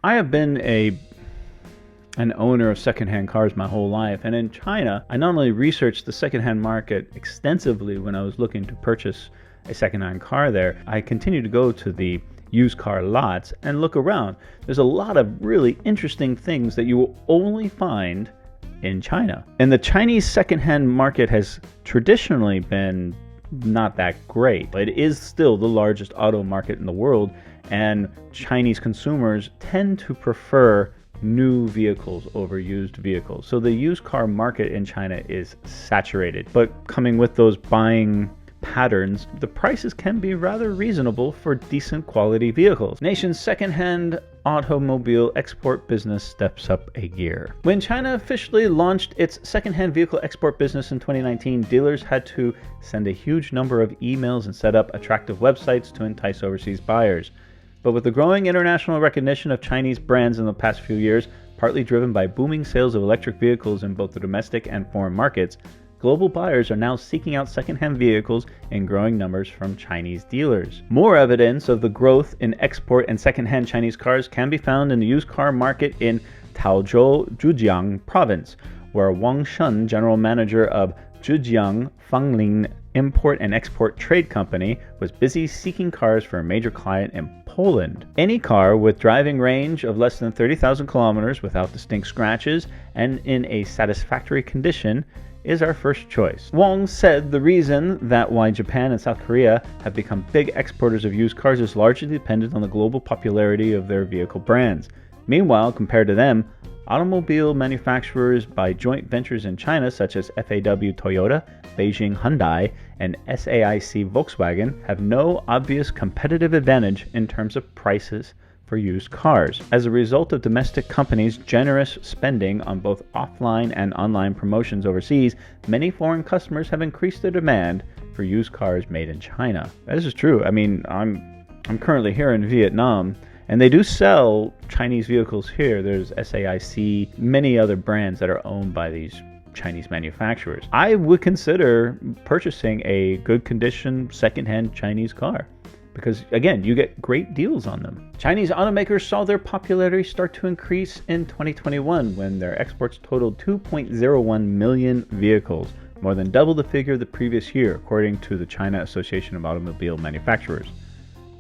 I have been an owner of secondhand cars my whole life, and in China, I not only researched the secondhand market extensively when I was looking to purchase a secondhand car there, I continue to go to the used car lots and look around. There's a lot of really interesting things that you will only find in China. And the Chinese secondhand market has traditionally been not that great. It is still the largest auto market in the world, and Chinese consumers tend to prefer new vehicles over used vehicles. So the used car market in China is saturated. But coming with those buying patterns, the prices can be rather reasonable for decent quality vehicles. Nation's secondhand automobile export business steps up a gear. When China officially launched its secondhand vehicle export business in 2019, dealers had to send a huge number of emails and set up attractive websites to entice overseas buyers. But with the growing international recognition of Chinese brands in the past few years, partly driven by booming sales of electric vehicles in both the domestic and foreign markets, global buyers are now seeking out secondhand vehicles in growing numbers from Chinese dealers. More evidence of the growth in export and secondhand Chinese cars can be found in the used car market in Taozhou, Zhejiang province, where Wang Shun, general manager of Zhejiang Fanglin Import and Export Trade Company, was busy seeking cars for a major client in Poland. Any car with driving range of less than 30,000 kilometers without distinct scratches and in a satisfactory condition is our first choice. Wang said the reason that why Japan and South Korea have become big exporters of used cars is largely dependent on the global popularity of their vehicle brands. Meanwhile, compared to them, automobile manufacturers by joint ventures in China such as FAW Toyota, Beijing Hyundai, and SAIC Volkswagen have no obvious competitive advantage in terms of prices for used cars. As a result of domestic companies' generous spending on both offline and online promotions overseas, many foreign customers have increased their demand for used cars made in China. This is true. I mean, I'm currently here in Vietnam, and they do sell Chinese vehicles here. There's SAIC, many other brands that are owned by these Chinese manufacturers. I would consider purchasing a good condition secondhand Chinese car because, again, you get great deals on them. Chinese automakers saw their popularity start to increase in 2021 when their exports totaled 2.01 million vehicles, more than double the figure of the previous year, according to the China Association of Automobile Manufacturers.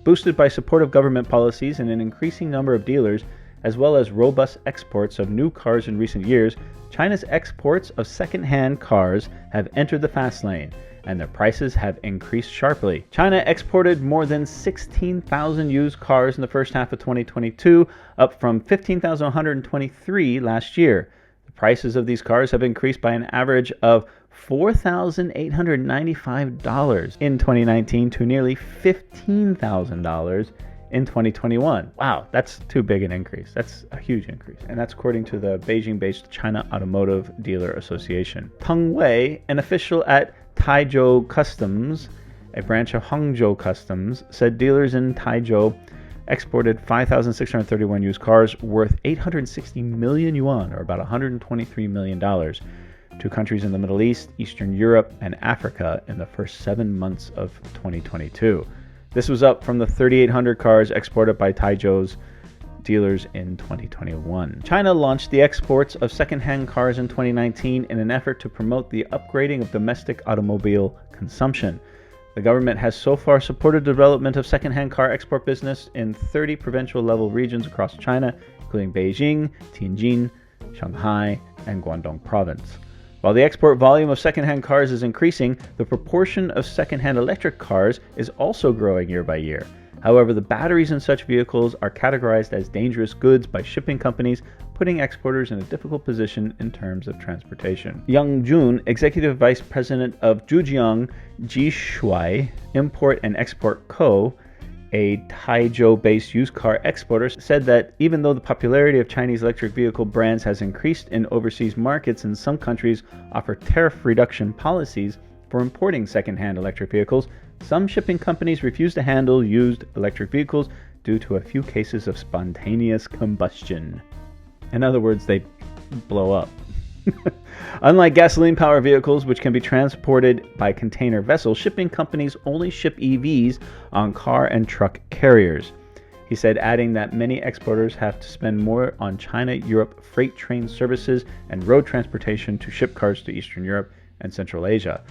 Boosted by supportive government policies and an increasing number of dealers, as well as robust exports of new cars in recent years, China's exports of second-hand cars have entered the fast lane, and their prices have increased sharply. China exported more than 16,000 used cars in the first half of 2022, up from 15,123 last year. The prices of these cars have increased by an average of $4,895 in 2019 to nearly $15,000 in 2021. Wow, that's too big an increase. That's a huge increase. And that's according to the Beijing-based China Automotive Dealer Association. Peng Wei, an official at Taizhou Customs, a branch of Hangzhou Customs, said dealers in Taizhou exported 5,631 used cars worth 860 million yuan, or about $123 million, to countries in the Middle East, Eastern Europe, and Africa in the first 7 months of 2022. This was up from the 3,800 cars exported by Taizhou's dealers in 2021. China launched the exports of second-hand cars in 2019 in an effort to promote the upgrading of domestic automobile consumption. The government has so far supported the development of second-hand car export business in 30 provincial-level regions across China, including Beijing, Tianjin, Shanghai, and Guangdong province. While the export volume of second-hand cars is increasing, the proportion of second-hand electric cars is also growing year by year. However, the batteries in such vehicles are categorized as dangerous goods by shipping companies, putting exporters in a difficult position in terms of transportation. Yang Jun, Executive Vice President of Zhejiang Jishui Import and Export Co., a Taizhou-based used car exporter, said that even though the popularity of Chinese electric vehicle brands has increased in overseas markets and some countries offer tariff reduction policies for importing second-hand electric vehicles, some shipping companies refuse to handle used electric vehicles due to a few cases of spontaneous combustion. In other words, they blow up. Unlike gasoline-powered vehicles, which can be transported by container vessels, shipping companies only ship EVs on car and truck carriers. He said, adding that many exporters have to spend more on China-Europe freight train services and road transportation to ship cars to Eastern Europe and Central Asia,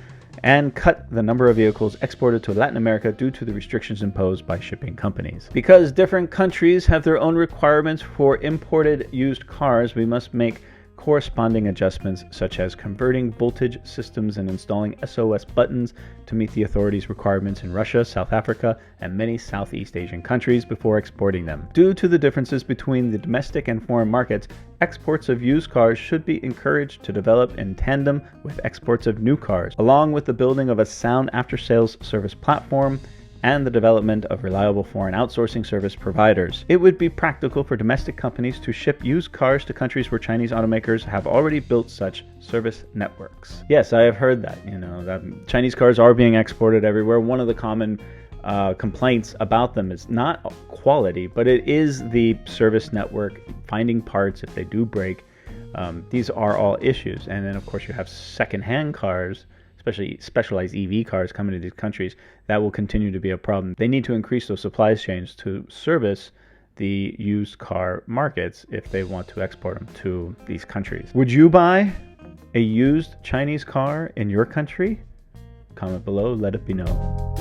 and cut the number of vehicles exported to Latin America due to the restrictions imposed by shipping companies. Because different countries have their own requirements for imported used cars, we must make corresponding adjustments, such as converting voltage systems and installing SOS buttons to meet the authorities' requirements in Russia, South Africa, and many Southeast Asian countries before exporting them. Due to the differences between the domestic and foreign markets, exports of used cars should be encouraged to develop in tandem with exports of new cars, along with the building of a sound after-sales service platform and the development of reliable foreign outsourcing service providers. It would be practical for domestic companies to ship used cars to countries where Chinese automakers have already built such service networks. Yes, I have heard that, that Chinese cars are being exported everywhere. One of the common complaints about them is not quality, but it is the service network, finding parts if they do break. These are all issues. And then, of course, you have secondhand cars, especially specialized EV cars coming to these countries. That will continue to be a problem. They need to increase those supply chains to service the used car markets if they want to export them to these countries. Would you buy a used Chinese car in your country? Comment below, let it be known.